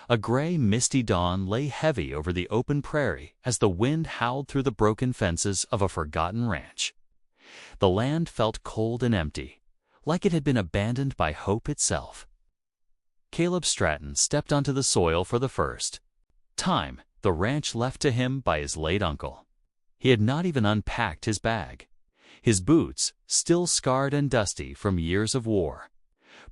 A gray, misty dawn lay heavy over the open prairie as the wind howled through the broken fences of a forgotten ranch. The land felt cold and empty, like it had been abandoned by hope itself. Caleb Stratton stepped onto the soil for the first time, the ranch left to him by his late uncle. He had not even unpacked his bag. His boots, still scarred and dusty from years of war,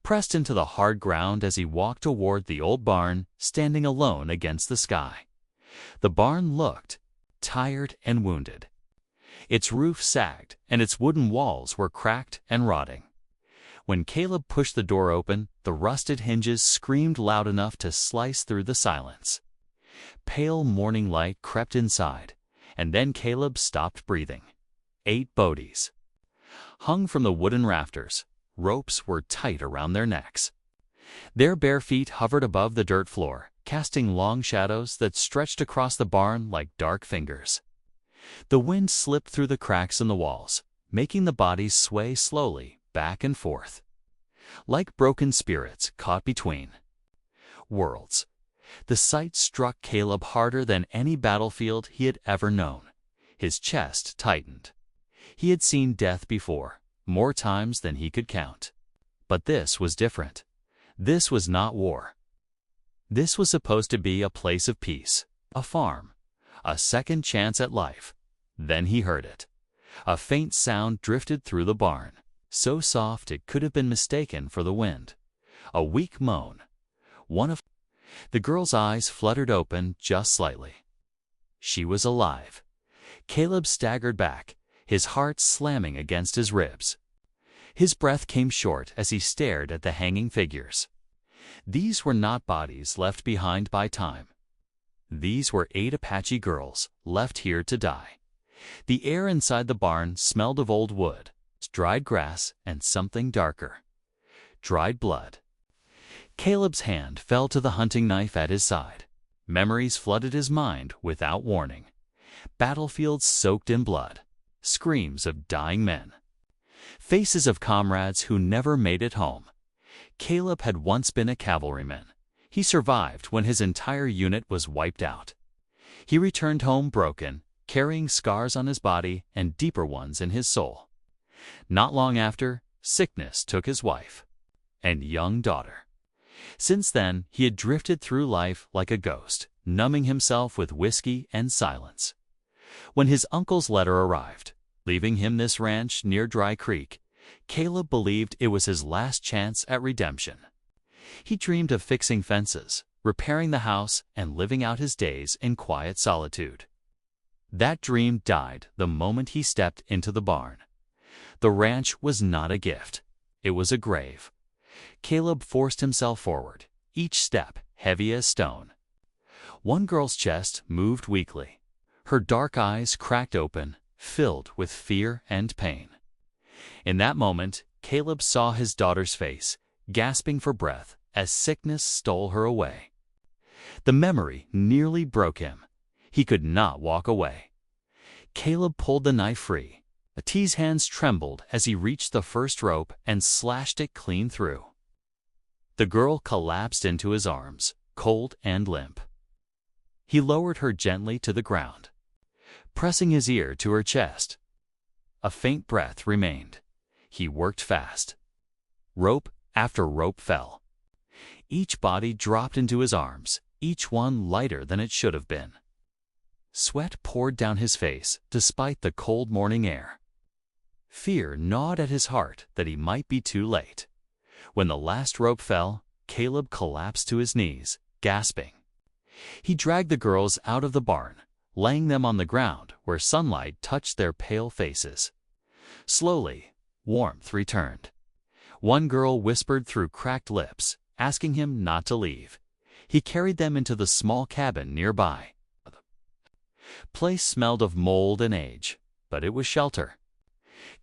pressed into the hard ground as he walked toward the old barn standing alone against the sky. The barn looked tired and wounded. Its roof sagged, and its wooden walls were cracked and rotting. When Caleb pushed the door open, the rusted hinges screamed loud enough to slice through the silence. Pale morning light crept inside, and then Caleb stopped breathing. 8 boadies hung from the wooden rafters. Ropes were tight around their necks. Their bare feet hovered above the dirt floor, casting long shadows that stretched across the barn like dark fingers. The wind slipped through the cracks in the walls, making the bodies sway slowly back and forth, like broken spirits caught between worlds. The sight struck Caleb harder than any battlefield he had ever known. His chest tightened. He had seen death before, more times than he could count. But this was different. This was not war. This was supposed to be a place of peace, a farm, a second chance at life. Then he heard it. A faint sound drifted through the barn, so soft it could have been mistaken for the wind. A weak moan. The girl's eyes fluttered open just slightly. She was alive. Caleb staggered back, his heart slamming against his ribs. His breath came short as he stared at the hanging figures. These were not bodies left behind by time. These were 8 Apache girls left here to die. The air inside the barn smelled of old wood, dried grass, and something darker. Dried blood. Caleb's hand fell to the hunting knife at his side. Memories flooded his mind without warning. Battlefields soaked in blood. Screams of dying men. Faces of comrades who never made it home. Caleb had once been a cavalryman. He survived when his entire unit was wiped out. He returned home broken, carrying scars on his body and deeper ones in his soul. Not long after, sickness took his wife and young daughter. Since then, he had drifted through life like a ghost, numbing himself with whiskey and silence. When his uncle's letter arrived, leaving him this ranch near Dry Creek, Caleb believed it was his last chance at redemption. He dreamed of fixing fences, repairing the house, and living out his days in quiet solitude. That dream died the moment he stepped into the barn. The ranch was not a gift. It was a grave. Caleb forced himself forward, each step heavy as stone. One girl's chest moved weakly. Her dark eyes cracked open, filled with fear and pain. In that moment, Caleb saw his daughter's face, gasping for breath as sickness stole her away. The memory nearly broke him. He could not walk away. Caleb pulled the knife free. T's hands trembled as he reached the first rope and slashed it clean through. The girl collapsed into his arms, cold and limp. He lowered her gently to the ground, pressing his ear to her chest. A faint breath remained. He worked fast. Rope after rope fell. Each body dropped into his arms, each one lighter than it should have been. Sweat poured down his face despite the cold morning air. Fear gnawed at his heart that he might be too late. When the last rope fell, Caleb collapsed to his knees, gasping. He dragged the girls out of the barn, laying them on the ground where sunlight touched their pale faces. Slowly, warmth returned. One girl whispered through cracked lips, asking him not to leave. He carried them into the small cabin nearby. The place smelled of mold and age, but it was shelter.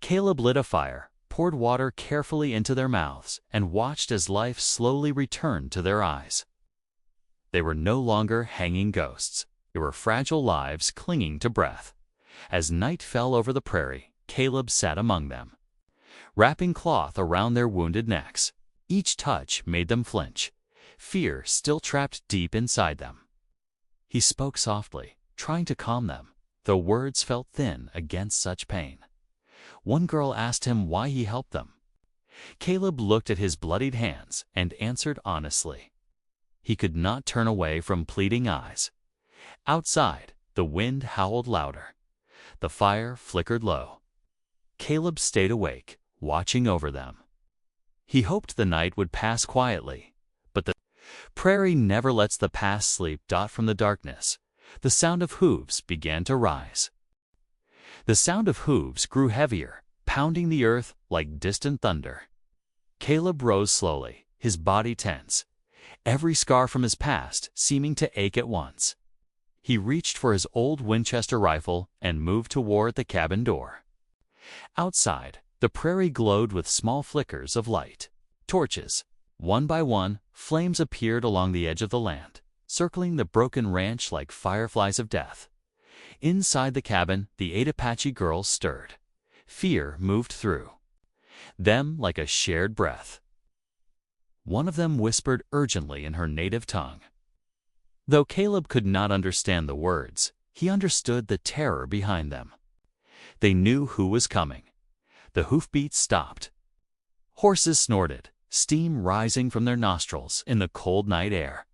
Caleb lit a fire, poured water carefully into their mouths, and watched as life slowly returned to their eyes. They were no longer hanging ghosts. They were fragile lives clinging to breath. As night fell over the prairie, Caleb sat among them, wrapping cloth around their wounded necks. Each touch made them flinch. fear still trapped deep inside them. He spoke softly, trying to calm them, though words felt thin against such pain. One girl asked him why he helped them. Caleb looked at his bloodied hands and answered honestly. He could not turn away from pleading eyes. Outside, the wind howled louder. The fire flickered low. Caleb stayed awake, watching over them. He hoped the night would pass quietly, but the prairie never lets the past sleep. From the darkness, the sound of hooves began to rise. The sound of hooves grew heavier, pounding the earth like distant thunder. Caleb rose slowly, his body tense, every scar from his past seeming to ache at once. He reached for his old Winchester rifle and moved toward the cabin door. Outside, the prairie glowed with small flickers of light. Torches. One by one, flames appeared along the edge of the land, circling the broken ranch like fireflies of death. Inside the cabin, the 8 Apache girls stirred. Fear moved through them like a shared breath. One of them whispered urgently in her native tongue. Though Caleb could not understand the words, he understood the terror behind them. They knew who was coming. The hoofbeats stopped. Horses snorted, steam rising from their nostrils in the cold night air.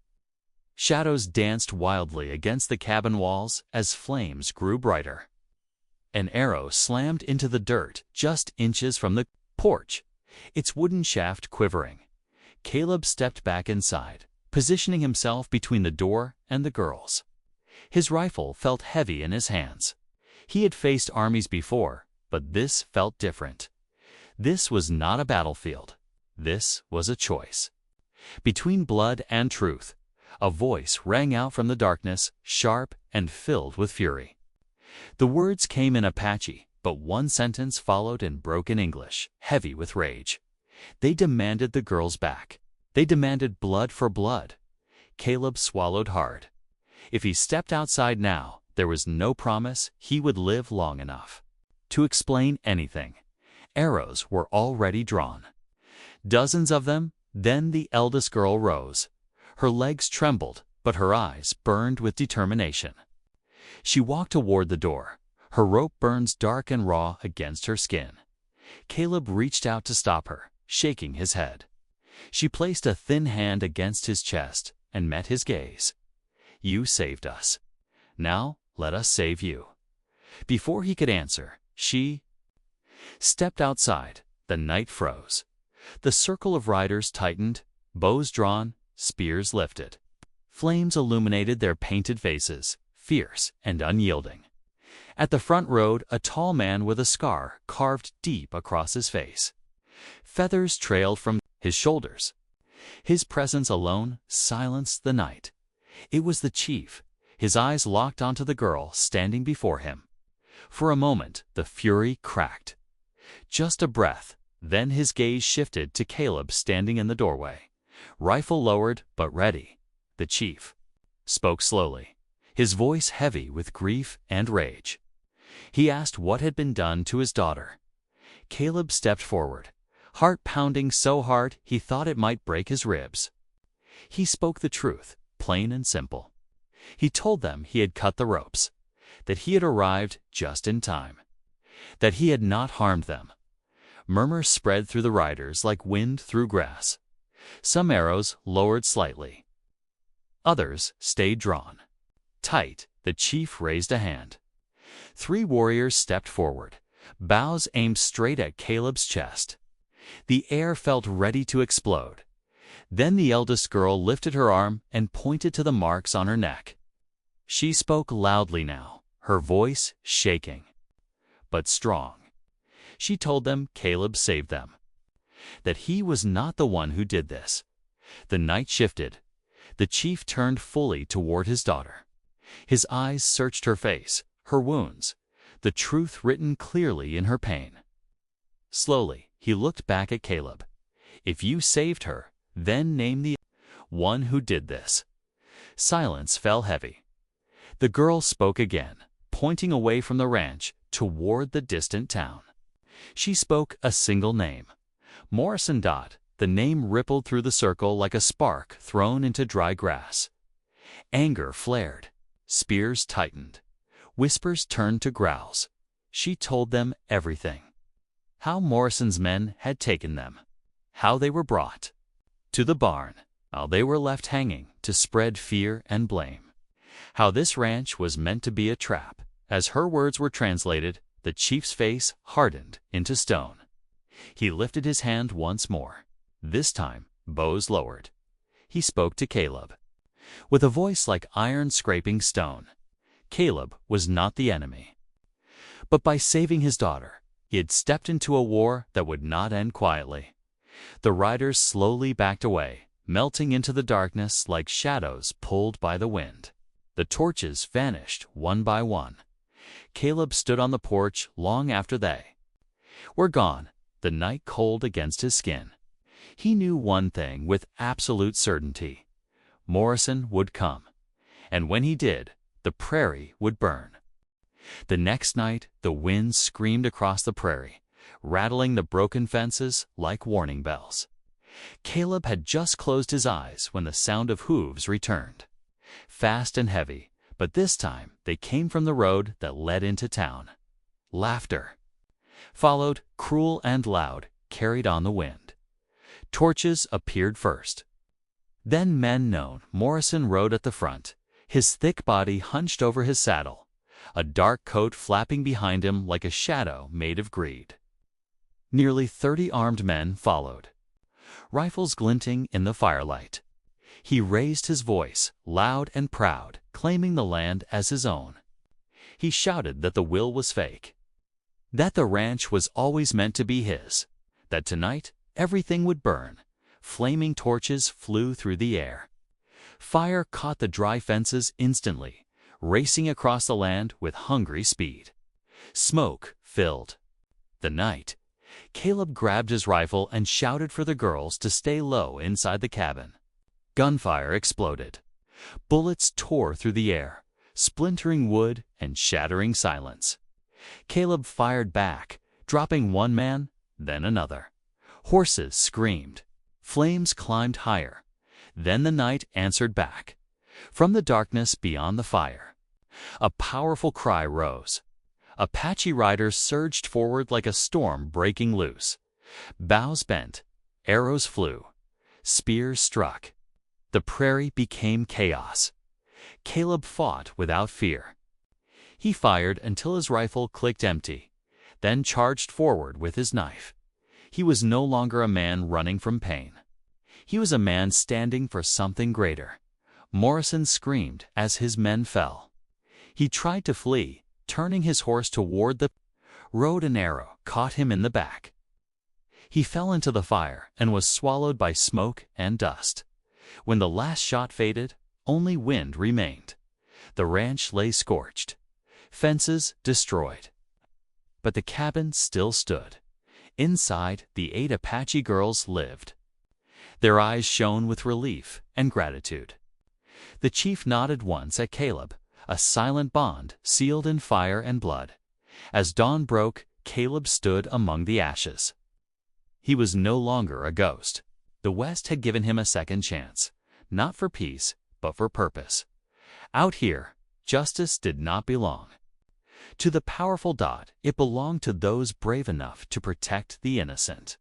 Shadows danced wildly against the cabin walls as flames grew brighter. An arrow slammed into the dirt just inches from the porch, its wooden shaft quivering. Caleb stepped back inside, positioning himself between the door and the girls. His rifle felt heavy in his hands. He had faced armies before, but this felt different. This was not a battlefield. This was a choice. Between blood and truth, a voice rang out from the darkness, sharp and filled with fury. The words came in Apache, but one sentence followed in broken English, heavy with rage. They demanded the girls back. They demanded blood for blood. Caleb swallowed hard. If he stepped outside now, there was no promise he would live long enough to explain anything. Arrows were already drawn. Dozens of them. Then the eldest girl rose. Her legs trembled, but her eyes burned with determination. She walked toward the door, her rope burns dark and raw against her skin. Caleb reached out to stop her, shaking his head. She placed a thin hand against his chest and met his gaze. "You saved us. Now let us save you." Before he could answer, she stepped outside. The night froze. The circle of riders tightened, bows drawn, spears lifted. Flames illuminated their painted faces, fierce and unyielding. At the front road, a tall man with a scar carved deep across his face. Feathers trailed from his shoulders. His presence alone silenced the night. It was the chief, his eyes locked onto the girl standing before him. For a moment, the fury cracked. Just a breath, then his gaze shifted to Caleb standing in the doorway. Rifle lowered, but ready. The chief spoke slowly, his voice heavy with grief and rage. He asked what had been done to his daughter. Caleb stepped forward, heart pounding so hard he thought it might break his ribs. He spoke the truth, plain and simple. He told them he had cut the ropes, that he had arrived just in time, that he had not harmed them. Murmurs spread through the riders like wind through grass. Some arrows lowered slightly. Others stayed drawn. Tight, the chief raised a hand. 3 warriors stepped forward, bows aimed straight at Caleb's chest. The air felt ready to explode. Then the eldest girl lifted her arm and pointed to the marks on her neck. She spoke loudly now, her voice shaking, but strong. She told them Caleb saved them, that he was not the one who did this. The night shifted. The chief turned fully toward his daughter. His eyes searched her face, her wounds, the truth written clearly in her pain. Slowly, he looked back at Caleb. "If you saved her, then name the one who did this." Silence fell heavy. The girl spoke again, pointing away from the ranch toward the distant town. She spoke a single name, Morrison. the name rippled through the circle like a spark thrown into dry grass. Anger flared. Spears tightened. Whispers turned to growls. She told them everything. How Morrison's men had taken them. How they were brought to the barn, how they were left hanging to spread fear and blame. How this ranch was meant to be a trap. As her words were translated, the chief's face hardened into stone. He lifted his hand once more. This time, bows lowered. He spoke to Caleb. With a voice like iron scraping stone. Caleb was not the enemy. But by saving his daughter, he had stepped into a war that would not end quietly. The riders slowly backed away, melting into the darkness like shadows pulled by the wind. The torches vanished one by one. Caleb stood on the porch long after they were gone, the night cold against his skin. He knew one thing with absolute certainty. Morrison would come. And when he did, the prairie would burn. The next night, the wind screamed across the prairie, rattling the broken fences like warning bells. Caleb had just closed his eyes when the sound of hooves returned. Fast and heavy, but this time they came from the road that led into town. Laughter followed, cruel and loud, carried on the wind. Torches appeared first. Then men known. Morrison rode at the front, his thick body hunched over his saddle, a dark coat flapping behind him like a shadow made of greed. Nearly 30 armed men followed, rifles glinting in the firelight. He raised his voice, loud and proud, claiming the land as his own. He shouted that the will was fake, that the ranch was always meant to be his, that tonight everything would burn. Flaming torches flew through the air. Fire caught the dry fences instantly, racing across the land with hungry speed. Smoke filled the night. Caleb grabbed his rifle and shouted for the girls to stay low inside the cabin. Gunfire exploded. Bullets tore through the air, splintering wood and shattering silence. Caleb fired back, dropping one man, then another. Horses screamed. Flames climbed higher. Then the night answered back. From the darkness beyond the fire, a powerful cry rose. Apache riders surged forward like a storm breaking loose. Bows bent, arrows flew, spears struck. The prairie became chaos. Caleb fought without fear. He fired until his rifle clicked empty, then charged forward with his knife. He was no longer a man running from pain. He was a man standing for something greater. Morrison screamed as his men fell. He tried to flee, turning his horse toward the road. An arrow caught him in the back. He fell into the fire and was swallowed by smoke and dust. When the last shot faded, only wind remained. The ranch lay scorched, fences destroyed. But the cabin still stood. Inside, the 8 Apache girls lived. Their eyes shone with relief and gratitude. The chief nodded once at Caleb, a silent bond sealed in fire and blood. As dawn broke, Caleb stood among the ashes. He was no longer a ghost. The West had given him a second chance, not for peace, but for purpose. Out here, justice did not belong to the powerful. It belonged to those brave enough to protect the innocent.